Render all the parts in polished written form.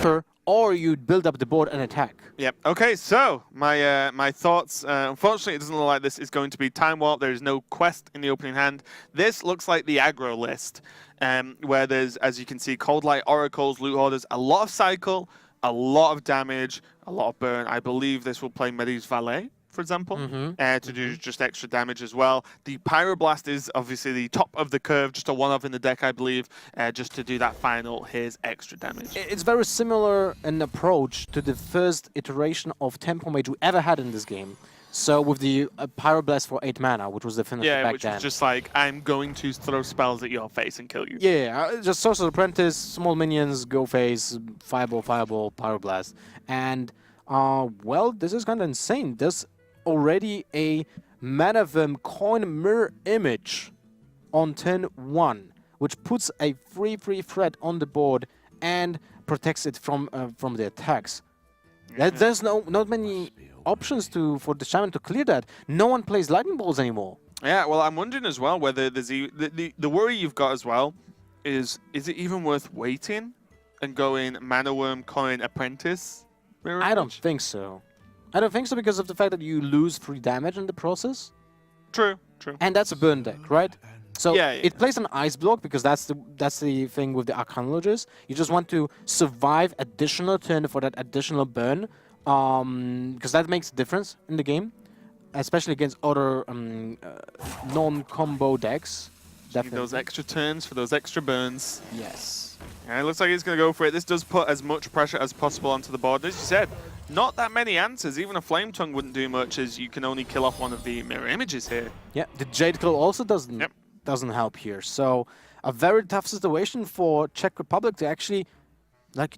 counter, or you build up the board and attack. Yep. Okay, so my thoughts. Unfortunately, it doesn't look like this is going to be Time Warp. There is no quest in the opening hand. This looks like the aggro list, where there's, as you can see, Cold Light, Oracles, Loot Hoarders, a lot of cycle, a lot of damage, a lot of burn. I believe this will play Medi's Valet, for example, to do just extra damage as well. The Pyroblast is obviously the top of the curve, just a one-off in the deck, I believe, just to do that final, here's extra damage. It's very similar in approach to the first iteration of Tempo Mage we ever had in this game. So with the Pyroblast for 8 mana, which was the finisher back then. Yeah, which was just like, I'm going to throw spells at your face and kill you. Yeah, just Sorcerer Apprentice, small minions, go face, Fireball, Fireball, Pyroblast. And, well, this is kind of insane. There's already a Manavim coin mirror image on turn 1, which puts a free threat on the board and protects it from the attacks. There's not many options for the Shaman to clear that. No one plays Lightning Balls anymore. Yeah, well, I'm wondering as well whether there's the worry you've got as well is it even worth waiting and going Mana Worm, Coin, Apprentice? I don't think so. I don't think so because of the fact that you lose 3 damage in the process. True. And that's a burn deck, right? So yeah. It plays an Ice Block because that's the thing with the Arcanologist. You just want to survive additional turn for that additional burn, because that makes a difference in the game, especially against other non-combo decks. Definitely. Those extra turns for those extra burns. Yes. Yeah, it looks like he's going to go for it. This does put as much pressure as possible onto the board. As you said, not that many answers. Even a Flame Tongue wouldn't do much, as you can only kill off one of the mirror images here. Yeah, the Jade Claw also doesn't help here. So a very tough situation for Czech Republic to actually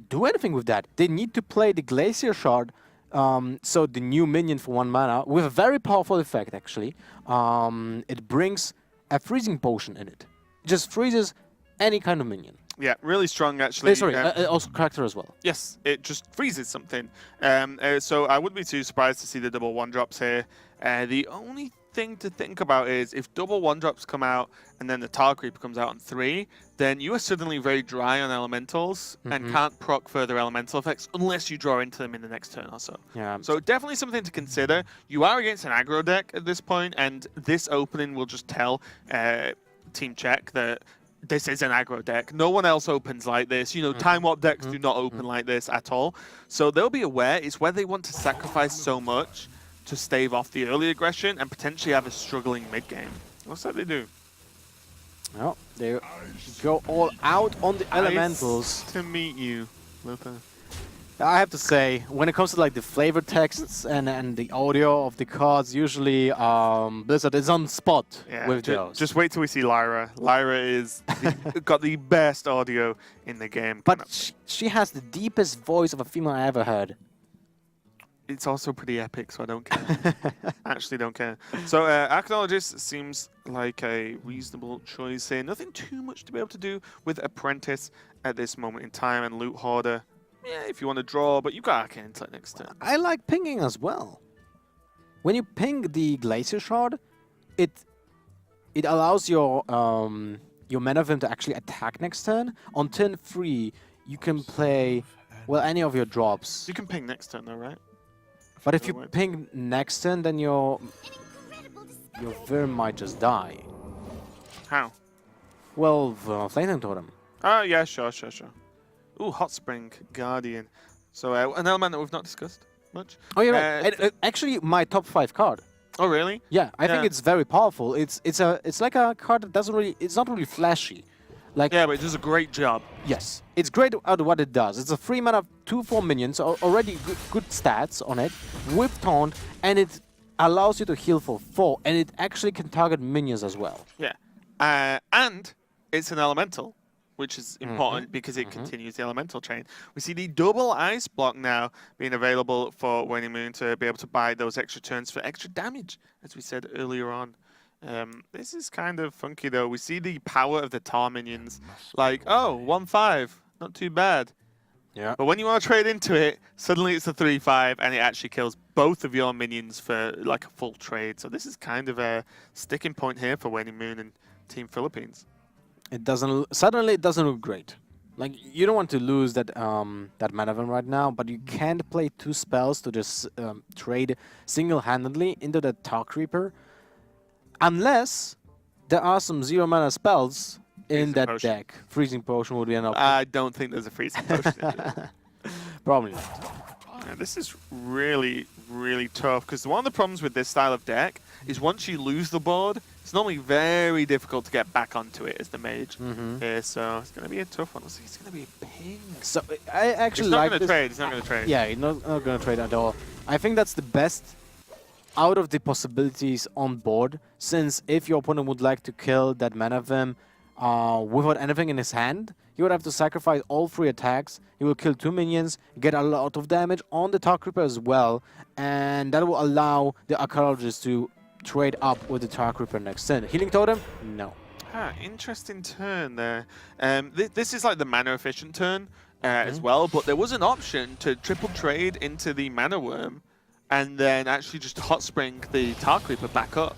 do anything with that. They need to play the Glacier Shard, so the new minion for 1 mana, with a very powerful effect actually. It brings a freezing potion in it. It just freezes any kind of minion. Yeah, really strong actually. Sorry, also character as well. Yes, it just freezes something. So I wouldn't be too surprised to see the double 1-drops here. The only thing to think about is if double 1-drops come out and then the Tar Creeper comes out on 3, then you are suddenly very dry on elementals and can't proc further elemental effects unless you draw into them in the next turn or so. Yeah. So definitely something to consider. You are against an aggro deck at this point, and this opening will just tell Team Czech that this is an aggro deck. No one else opens like this. You know, Time Warp decks do not open like this at all. So they'll be aware. It's where they want to sacrifice so much to stave off the early aggression and potentially have a struggling mid-game. Looks like they do. Well, they go all out on the elementals. Nice to meet you, Luther. I have to say, when it comes to the flavor texts and the audio of the cards, usually Blizzard is on spot with those. Just wait till we see Lyra. Lyra is got the best audio in the game. But she has the deepest voice of a female I ever heard. It's also pretty epic, so I don't care. Actually don't care. So Archaeologist seems like a reasonable choice here. Nothing too much to be able to do with Apprentice at this moment in time, and Loot Hoarder. Yeah, if you want to draw, but you've got Arcane Intellect next turn. I like pinging as well. When you ping the Glacier Shard, it allows your Manavim to actually attack next turn. On turn 3, you can play, well, any of your drops. You can ping next turn though, right? But if you ping next turn, then your Worm might just die. How? Well, Flame Totem. Oh, yeah, sure. Ooh, Hot Spring Guardian. So an element that we've not discussed much. Oh, you're right. Actually, my top 5 card. Oh, really? Yeah, I think it's very powerful. It's like a card that doesn't really. It's not really flashy. Yeah, but it does a great job. Yes, it's great at what it does. It's a 3 mana 2/4 minions, already good stats on it, with taunt, and it allows you to heal for 4, and it actually can target minions as well. Yeah, and it's an elemental, which is important because it continues the elemental chain. We see the double ice block now being available for WaningMoon to be able to buy those extra turns for extra damage, as we said earlier on. This is kind of funky though. We see the power of the tar minions, like, oh, 1/5, not too bad. Yeah. But when you want to trade into it, suddenly it's a 3/5 and it actually kills both of your minions for like a full trade. So this is kind of a sticking point here for WaningMoon and Team Philippines. Suddenly it doesn't look great. Like, you don't want to lose that that Manavan right now, but you can't play 2 spells to just trade single-handedly into the Talk Reaper, unless there are some 0 mana spells in Freezing that Potion. deck. Freezing Potion would be an option. I don't think there's a freezing potion. in it. Probably not. Yeah, this is really, really tough because one of the problems with this style of deck is once you lose the board, it's normally very difficult to get back onto it as the mage here. So it's going to be a tough one. It's going to be a ping. So I actually He's not like going to this. trade. He's not going to trade. Yeah, you're not going to trade at all. I think that's the best out of the possibilities on board, since if your opponent would like to kill that Manavim without anything in his hand, he would have to sacrifice all 3 attacks. He will kill 2 minions, get a lot of damage on the Talk Reaper as well, and that will allow the Archaeologist to trade up with the Talk Reaper next turn. Healing Totem? No. Ah, interesting turn there. This is like the mana efficient turn as well, but there was an option to triple trade into the Mana Worm and then actually just hot spring the Talk Reaper back up.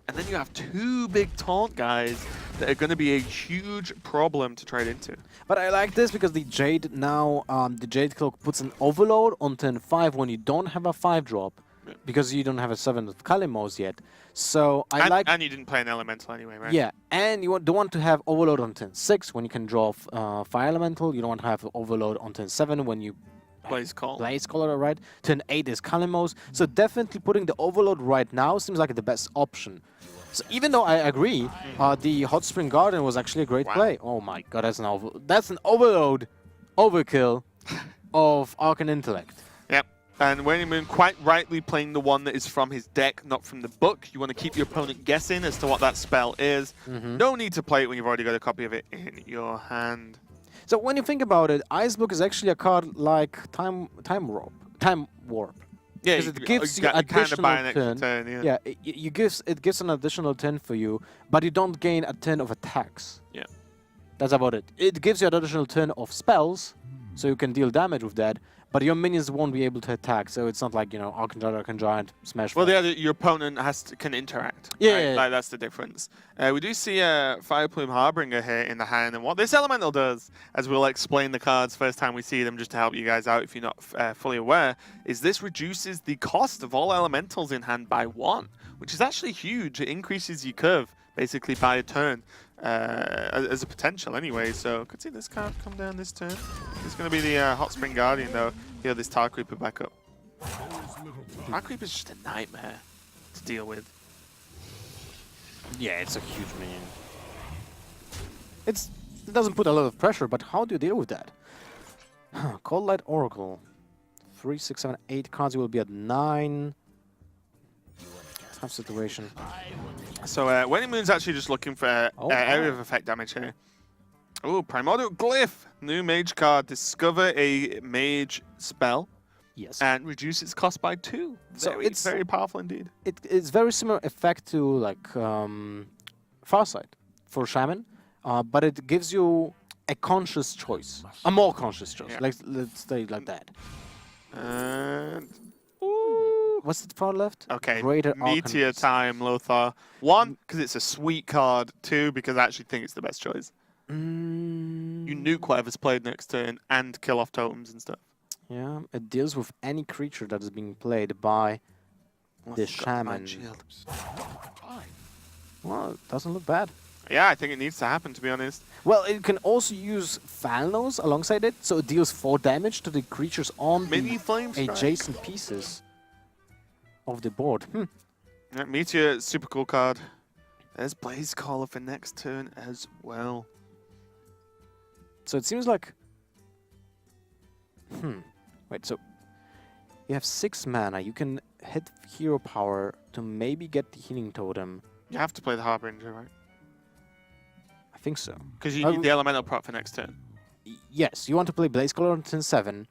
And then you have 2 big taunt guys that are going to be a huge problem to trade into. But I like this because the Jade now, the Jade Cloak puts an overload on turn 5 when you don't have a 5-drop, because you don't have a 7 of Kalimos yet. So And you didn't play an elemental anyway, right? Yeah, and you don't want to have overload on turn 6 when you can draw Fire Elemental. You don't want to have overload on turn 7 when you Blaze Call. Blaze Caller, right? Turn 8 is Kalimos. So definitely putting the overload right now seems like the best option. So even though I agree, the Hot Spring Garden was actually a great play. Oh my god, that's an overload overkill of Arcane Intellect. Yep. And WaningMoon quite rightly playing the one that is from his deck, not from the book. You want to keep your opponent guessing as to what that spell is. No need to play it when you've already got a copy of it in your hand. So when you think about it, Icebook is actually a card like Time Warp. Yeah, Because it gives you kind of additional buy an extra turn. turn. Yeah, it gives an additional 10 for you, but you don't gain a 10 of attacks. Yeah. That's about it. It gives you an additional 10 of spells, so you can deal damage with that, but your minions won't be able to attack, so it's not like, you know, Arcangiant, Smash. Well, your opponent can interact. Yeah, right? yeah, yeah. Like, that's the difference. We do see a Fireplume Harbinger here in the hand, and what this elemental does, as we'll explain the cards first time we see them, just to help you guys out if you're not fully aware, is this reduces the cost of all elementals in hand by 1, which is actually huge. It increases your curve basically by a turn. As a potential anyway, so could see this card come down this turn. It's going to be the Hot Spring Guardian though. Heal this Talk Reaper back up. Talk Reaper is just a nightmare to deal with. Yeah, it's a huge minion. It doesn't put a lot of pressure, but how do you deal with that? Cold Light Oracle. 3, 6, 7, 8 cards, you will be at 9. Tough situation. So WaningMoon's actually just looking for area of effect damage here. Oh, Primordial Glyph! New mage card. Discover a mage spell. Yes. And reduce its cost by 2. So It's very powerful indeed. It's very similar effect to like Farsight for Shaman, but it gives you a conscious choice, a more conscious choice. Yeah. Let's say it like that. And What's the far left? okay, Greater Meteor Arcanist. Time, Lothar. 1, because it's a sweet card. 2, because I actually think it's the best choice. You nuke whatever's played next turn and kill off totems and stuff. Yeah, it deals with any creature that is being played by the Shaman. Well, it doesn't look bad. Yeah, I think it needs to happen, to be honest. Well, it can also use Falnos alongside it, so it deals 4 damage to the creatures on Mini the Flame Strike. adjacent pieces of the board. Yeah, Meteor, super cool card. There's Blaze Caller for next turn as well. So it seems like... Wait, so... You have 6 mana. You can hit Hero Power to maybe get the Healing Totem. You have to play the Harbinger, right? I think so. Because you need the Elemental prop for next turn. Yes, you want to play Blaze Caller on turn 7,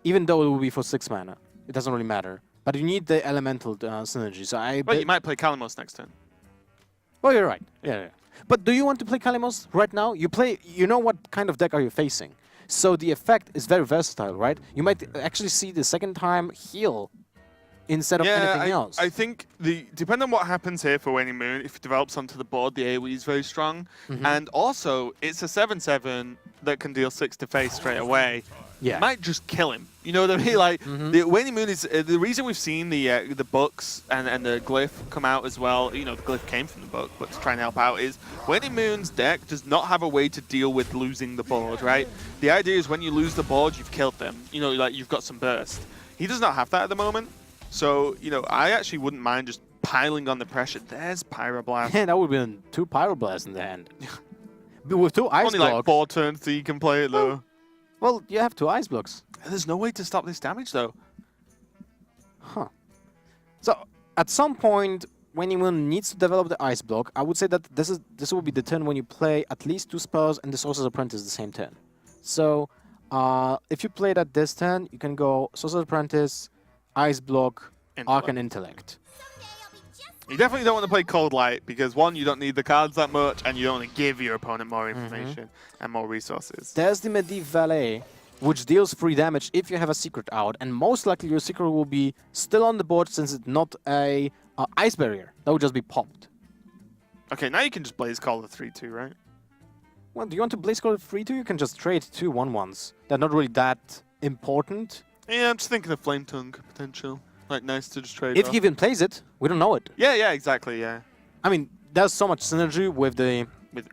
even though it will be for 6 mana. It doesn't really matter. But you need the Elemental synergy, so I... Well, you might play Kalimos next turn. Oh, you're right. Yeah. But do you want to play Kalimos right now? You know what kind of deck are you facing. So the effect is very versatile, right? You might actually see the second time heal instead of anything else. I think depending on what happens here for WaningMoon, if it develops onto the board, the AoE is very strong. And also, it's a 7/7 that can deal 6 to face straight away. Yeah. It might just kill him. You know what I mean? Like, the WaningMoon is the reason we've seen the books and the glyph come out as well. You know, the glyph came from the book, but to try and help out is WaningMoon's deck does not have a way to deal with losing the board, right? The idea is when you lose the board, you've killed them. You know, like you've got some burst. He does not have that at the moment. So, you know, I actually wouldn't mind just piling on the pressure. There's Pyroblast. Man, that would have been 2 Pyroblasts in the hand. But with 2 ice Only blocks. like 4 turns so you can play it, though. Well, you have 2 ice blocks. There's no way to stop this damage, though. Huh. So, at some point, WaningMoon needs to develop the ice block. I would say that this will be the turn when you play at least 2 spells and the Sorcerer's Apprentice the same turn. So, if you play that this turn, you can go Sorcerer's Apprentice, Ice Block, Arcane Intellect. You definitely don't want to play Cold Light because, 1, you don't need the cards that much, and you don't want to give your opponent more information and more resources. There's the Medivh Valet, which deals 3 damage if you have a secret out, and most likely your secret will be still on the board since it's not a ice barrier. That would just be popped. Okay, now you can just Blaze Call the 3/2, right? Well, do you want to Blaze Call 3/2? You can just trade 2 1/1s. They're not really that important. Yeah, I'm just thinking of Flame Tongue potential. Like, nice to just trade If off. he even plays it, we don't know it. Yeah, exactly, yeah. I mean, there's so much synergy with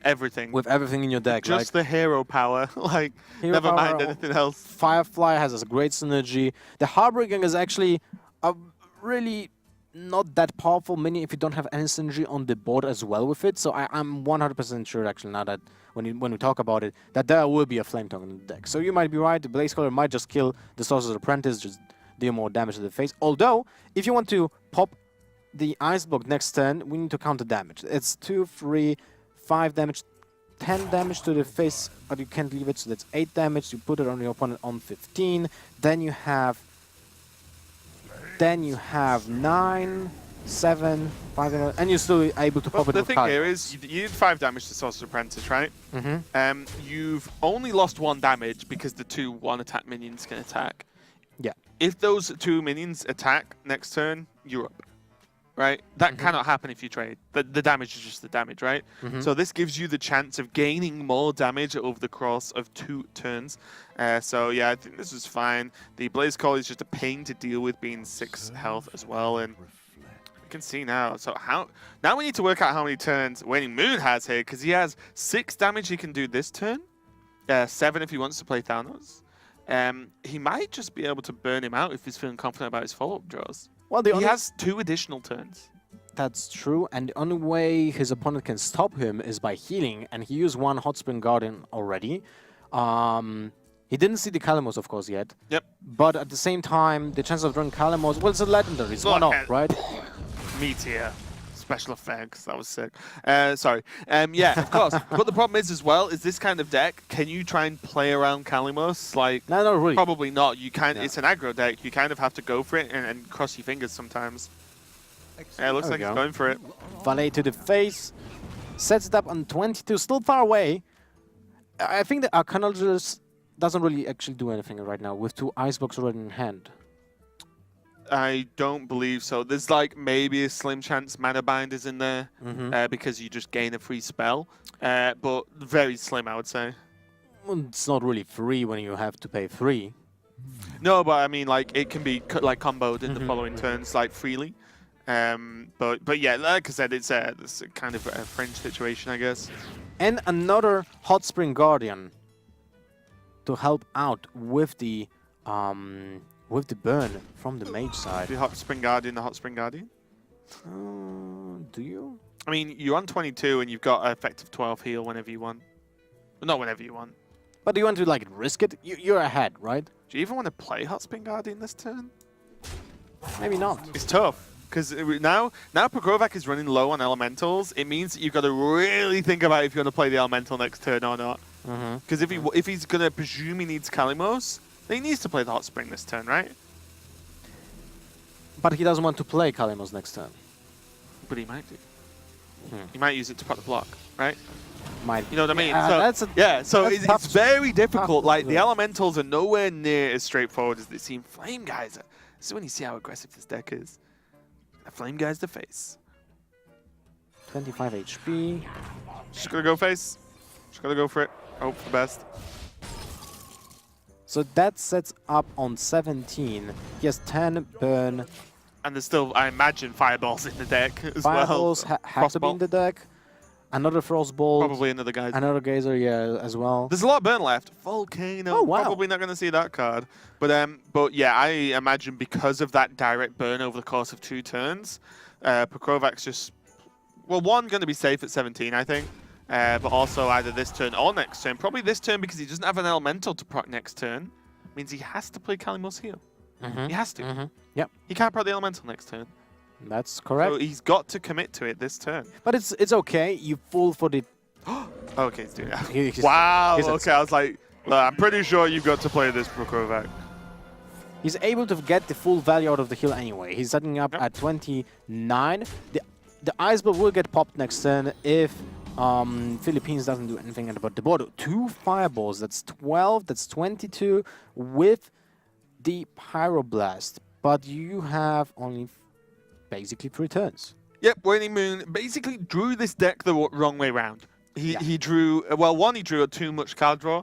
everything in your deck. Just the hero power. Like, Hero never mind power, anything else. Firefly has a great synergy. The Harbinger is actually a really not that powerful minion if you don't have any synergy on the board as well with it. So I'm 100% sure, actually, now that when we talk about it, that there will be a Flame Tongue in the deck. So you might be right. The Blaze Caller might just kill the Sorcerer's Apprentice, just deal more damage to the face. Although, if you want to pop the Ice Block next turn, we need to count the damage. It's 2, 3, 5 damage, 10 damage to the face, but you can't leave it, so that's 8 damage. You put it on your opponent on 15. Then you have 9, 7, 5, and you're still able to pop it The with thing card. here is, you did 5 damage to Sorcerer's Apprentice, right? You've only lost 1 damage because the 2 1-attack minions can attack. Yeah. If those 2 minions attack next turn, you're up. Right? That cannot happen if you trade. The damage is just the damage, right? So this gives you the chance of gaining more damage over the course of 2 turns. So yeah, I think this is fine. The Blaze Call is just a pain to deal with, being 6 health as well. And we can see now. So now we need to work out how many turns WaningMoon has here, because he has 6 damage he can do this turn. 7 if he wants to play Thanos. He might just be able to burn him out if he's feeling confident about his follow-up draws. Well, he has 2 additional turns. That's true, and the only way his opponent can stop him is by healing, and he used 1 Hot Spring Guardian already. He didn't see the Kalamos, of course, yet. Yep. But at the same time, the chance of drawing Kalamos, well, it's a legendary, it's 1-off, right? Meteor. Special effects, that was sick. Sorry. Yeah, of course. But the problem is as well, is this kind of deck, can you try and play around Kalamos? Like, no, not really. Probably not. You kind It's an aggro deck. You kind of have to go for it and cross your fingers sometimes. Yeah, it looks like he's going for it. Valet to the face. Sets it up on 22, still far away. I think the Arcanologist doesn't really actually do anything right now with 2 Ice Blocks already in hand. I don't believe so. There's like maybe a slim chance Mana Bind is in there because you just gain a free spell, but very slim, I would say. Well, it's not really free when you have to pay 3. No, but I mean, like, it can be like comboed in the following turns, like, freely. But yeah, like I said, it's a kind of a fringe situation, I guess. And another Hot Spring Guardian to help out with the burn from the mage side. The Hot Spring Guardian, Do you? I mean, you're on 22 and you've got an effective 12 heal whenever you want. Well, not whenever you want. But do you want to, like, risk it? You're ahead, right? Do you even want to play Hot Spring Guardian this turn? Maybe not. It's tough. Because now Pokrovac is running low on elementals. It means that you've got to really think about if you want to play the elemental next turn or not. Because if he's going to presume he needs Kalamos, then he needs to play the Hot Spring this turn, right? But he doesn't want to play Kalamos next turn. But he might do. He might use it to pop the block, right? Might. You know what I mean? So that's it's very difficult. Like, the elementals are nowhere near as straightforward as they seem. Flame Geyser. This is when you see how aggressive this deck is. A Flame Guys to face. 25 HP. Just gonna go face. Just gonna go for it. Hope for the best. So that sets up on 17. He has 10 burn. And there's still, I imagine, fireballs in the deck as Fireballs well. have to be in the deck. Another Frostbolt. Probably another guy. Another Geyser, yeah, as well. There's a lot of burn left. Volcano. Oh, wow. Probably not going to see that card. But yeah, I imagine because of that direct burn over the course of 2 turns, Pokrovac's just, well, one, going to be safe at 17, I think. But also either this turn or next turn. Probably this turn because he doesn't have an elemental to proc next turn. Means he has to play Kalimos Heal. He has to. Yep. He can't proc the elemental next turn. That's correct. So he's got to commit to it this turn. But it's okay. You fall for the... Okay, he's doing that. He's- Wow. he's- Okay, I was like, look, I'm pretty sure you've got to play this Pokrovac. He's able to get the full value out of the heal anyway. He's setting up at 29. The Ice Block will get popped next turn if Philippines doesn't do anything about the board. 2 Fireballs, that's 12, that's 22 with the Pyroblast. But you have only basically 3 turns. Yep, WaningMoon basically drew this deck the wrong way around. He drew, well, one, he drew too much card draw,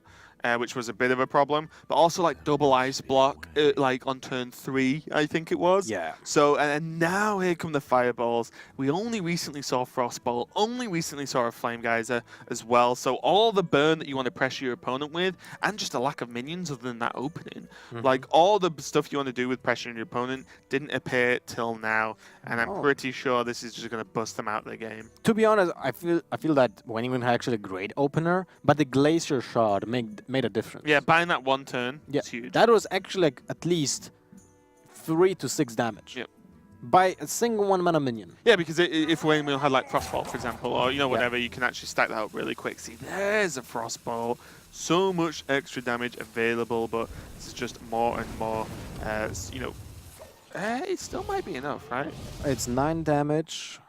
which was a bit of a problem, but also like double Ice Block, like on turn 3, I think it was. Yeah. So, and now here come the Fireballs. We only recently saw Frostbolt, only recently saw a Flame Geyser as well. So all the burn that you want to pressure your opponent with, and just a lack of minions other than that opening. Like all the stuff you want to do with pressuring your opponent didn't appear till now, and I'm pretty sure this is just going to bust them out of the game. To be honest, I feel that WaningMoon had actually a great opener, but the Glacier Shard made a difference. Yeah, buying that 1 turn is huge. That was actually like at least 3 to 6 damage. Yep. By a single 1-mana minion. Yeah, because if WaningMoon had like Frostbolt, for example, or whatever, you can actually stack that up really quick. See, there's a Frostbolt. So much extra damage available, but this is just more and more, it still might be enough, right? It's 9 damage.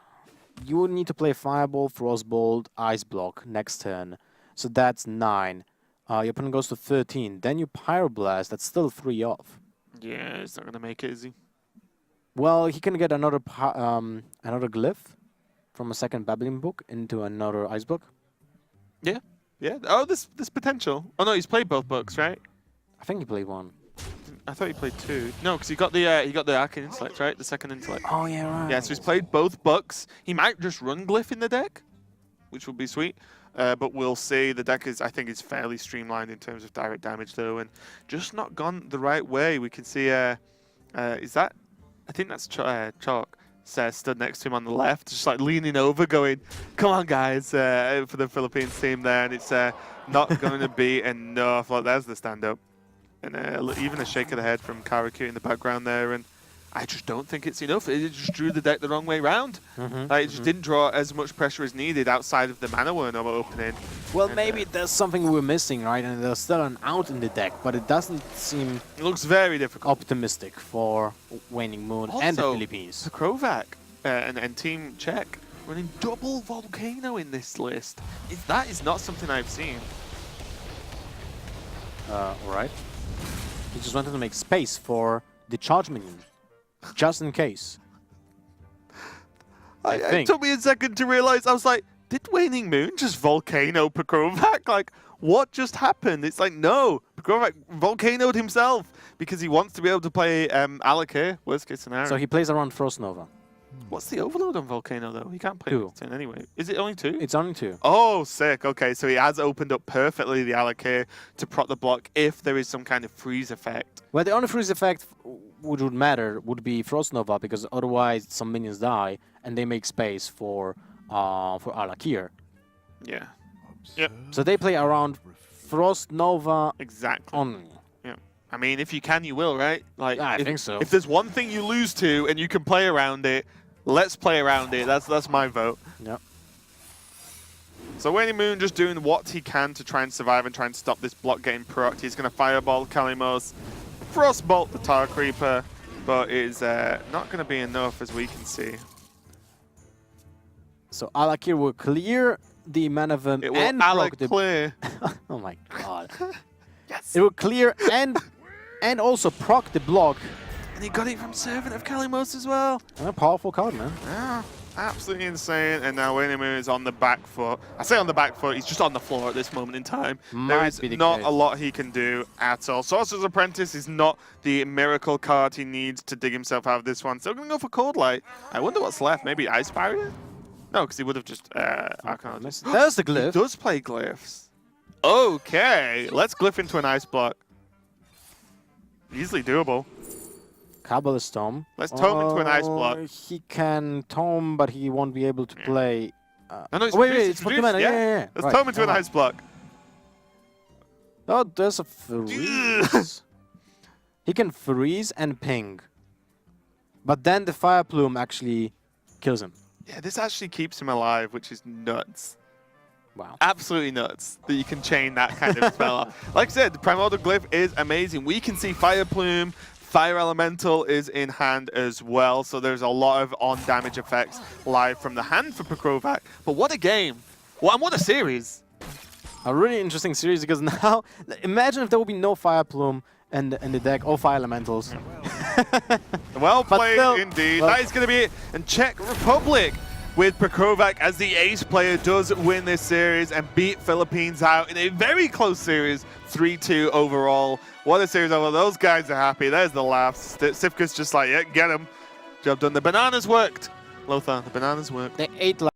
You would need to play Fireball, Frostbolt, Ice Block next turn. So that's 9. Your opponent goes to 13. Then you Pyroblast. That's still 3 off. Yeah, he's not going to make it, is he? Well, he can get another glyph from a second Babbling Book into another Ice Block. Yeah. Yeah. Oh, this potential. Oh, no, he's played both books, right? I think he played 1. I thought he played 2. No, because he got the Arcane Intellect, right? The second Intellect. Oh, yeah, right. Yeah, so he's played both books. He might just run Glyph in the deck, which would be sweet. But we'll see. The deck is, I think, is fairly streamlined in terms of direct damage, though, and just not gone the right way. We can see, is that? I think that's Chalk. Stood next to him on the left, just like leaning over, going, "Come on, guys!" For the Philippines team there, and it's not going to be enough. Like, there's the stand-up, and even a shake of the head from Karaku in the background there, and I just don't think it's enough. It just drew the deck the wrong way round. Like, it just didn't draw as much pressure as needed outside of the Mana Wurm opening. Well, maybe there's something we're missing, right? And there's still an out in the deck, but it doesn't seem... It looks very difficult. Optimistic for WaningMoon Also, and the Philippines. Pokrovac and Team Czech running double Volcano in this list. That is not something I've seen. Alright. He just wanted to make space for the charge minion. Just in case. It took me a second to realize. I was like, did WaningMoon just Volcano Pokrovac? Like, what just happened? It's like, no, Pokrovac volcanoed himself because he wants to be able to play Alakir, worst case scenario. So he plays around Frost Nova. What's the overload on Volcano, though? He can't play 2. it anyway. Is it only 2? It's only 2. Oh, sick. Okay, so he has opened up perfectly the Alakir to prot the block if there is some kind of freeze effect. Well, the only freeze effect which would matter would be Frost Nova, because otherwise some minions die and they make space for Alakir. Yeah. Yep. So they play around Frost Nova Exactly. only. Yeah. I mean, if you can, you will, right? Like, I think so. If there's one thing you lose to and you can play around it, let's play around it. That's my vote. Yep. So WaningMoon just doing what he can to try and survive and try and stop this block getting procced. He's going to Fireball Kalimos, Frostbolt the Tar Creeper, but it's not going to be enough as we can see. So Alakir will clear the Mana Wurm It will and proc the... clear. Oh my god. Yes. It will clear and also proc the block And he got it from Servant of Kalimos as well. And a powerful card, man. Yeah, absolutely insane. And now WaningMoon is on the back foot. I say on the back foot, he's just on the floor at this moment in time. There is not a lot he can do at all. Sorcerer's Apprentice is not the miracle card he needs to dig himself out of this one. Still going to go for Cold Light. I wonder what's left. Maybe Ice Barrier? No, because he would have just Arcanology. There's the glyph. He does play glyphs. Okay, let's glyph into an ice block. Easily doable. Kabbalist Tome. Let's tome into an ice block. He can tome, but he won't be able to play. No, it's wait, reduced, it's Pokemon. Yeah. Let's Right. tome into an ice block. Oh, there's a freeze. He can freeze and ping. But then the Fire Plume actually kills him. Yeah, this actually keeps him alive, which is nuts. Wow. Absolutely nuts that you can chain that kind of spell off. Like I said, the Primordial Glyph is amazing. We can see Fire Plume, Fire Elemental is in hand as well, so there's a lot of on-damage effects live from the hand for Pokrovac. But what a game. Well, and what a series. A really interesting series because now, imagine if there would be no Fire Plume in the deck, or Fire Elementals. Well played still, indeed. well, that is going to be it. And Czech Republic with Pokrovac as the ace player does win this series and beat Philippines out in a very close series, 3-2 overall. What a series overall. Those guys are happy. There's the laughs. Sivka's just like, yeah, get him. Job done. The bananas worked. Lothar, the bananas worked. They ate